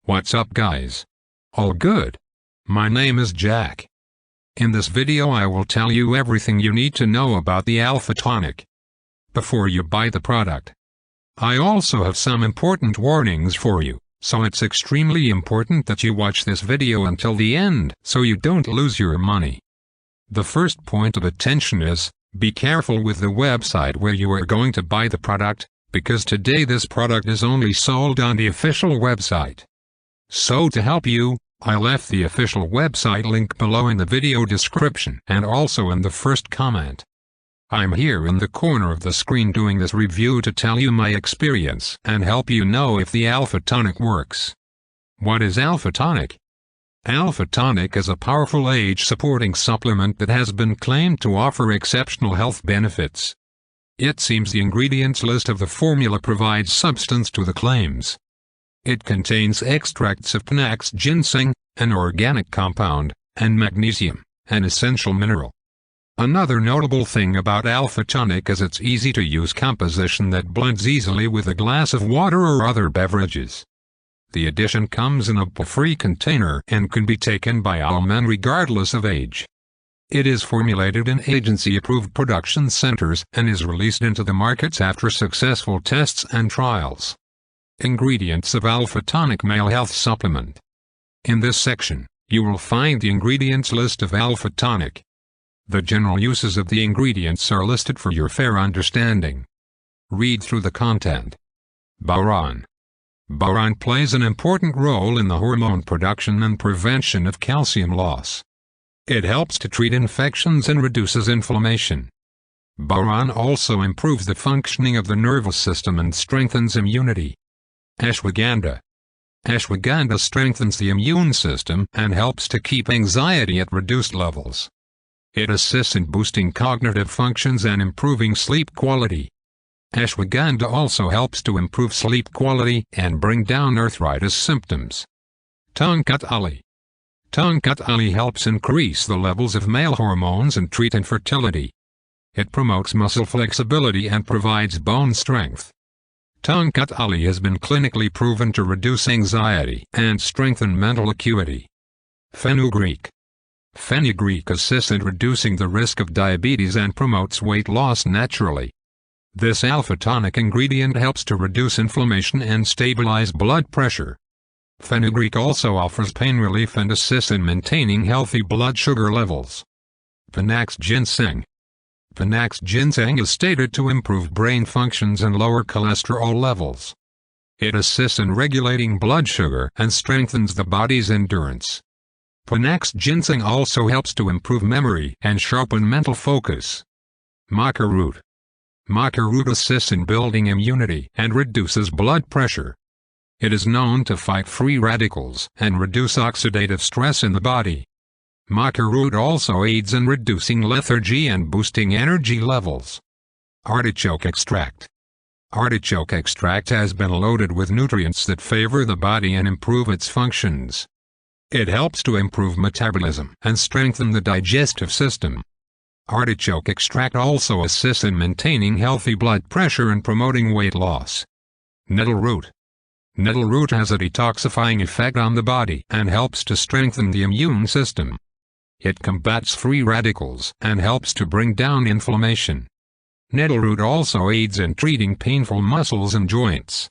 What's up guys? All good? My name is Jack. In this video I will tell you everything you need to know about the Alpha Tonic before you buy the product. I also have some important warnings for you, so it's extremely important that you watch this video until the end so you don't lose your money. The first point of attention is, be careful with the website where you are going to buy the product, because today this product is only sold on the official website. So to help you, I left the official website link below in the video description and also in the first comment. I'm here in the corner of the screen doing this review to tell you my experience and help you know if the Alpha Tonic works. What is Alpha Tonic? Alpha Tonic is a powerful age-supporting supplement that has been claimed to offer exceptional health benefits. It seems the ingredients list of the formula provides substance to the claims. It contains extracts of Panax ginseng, an organic compound, and magnesium, an essential mineral. Another notable thing about Alpha Tonic is its easy-to-use composition that blends easily with a glass of water or other beverages. The addition comes in a pill-free container and can be taken by all men regardless of age. It is formulated in agency-approved production centers and is released into the markets after successful tests and trials. Ingredients of Alpha Tonic Male Health Supplement. In this section, you will find the ingredients list of Alpha Tonic. The general uses of the ingredients are listed for your fair understanding. Read through the content. Boron. Boron plays an important role in the hormone production and prevention of calcium loss. It helps to treat infections and reduces inflammation. Boron also improves the functioning of the nervous system and strengthens immunity. Ashwagandha. Ashwagandha strengthens the immune system and helps to keep anxiety at reduced levels. It assists in boosting cognitive functions and improving sleep quality. Ashwagandha also helps to improve sleep quality and bring down arthritis symptoms. Tongkat-ali. Tongkat-ali helps increase the levels of male hormones and treat infertility. It promotes muscle flexibility and provides bone strength. Tongkat-ali has been clinically proven to reduce anxiety and strengthen mental acuity. Fenugreek. Fenugreek assists in reducing the risk of diabetes and promotes weight loss naturally. This Alpha Tonic ingredient helps to reduce inflammation and stabilize blood pressure. Fenugreek also offers pain relief and assists in maintaining healthy blood sugar levels. Panax ginseng. Panax ginseng is stated to improve brain functions and lower cholesterol levels. It assists in regulating blood sugar and strengthens the body's endurance. Panax ginseng also helps to improve memory and sharpen mental focus. Maca root. Maca root assists in building immunity and reduces blood pressure. It is known to fight free radicals and reduce oxidative stress in the body. Maca root also aids in reducing lethargy and boosting energy levels. Artichoke extract. Artichoke extract has been loaded with nutrients that favor the body and improve its functions. It helps to improve metabolism and strengthen the digestive system. Artichoke extract also assists in maintaining healthy blood pressure and promoting weight loss. Nettle root. Nettle root has a detoxifying effect on the body and helps to strengthen the immune system. It combats free radicals and helps to bring down inflammation. Nettle root also aids in treating painful muscles and joints.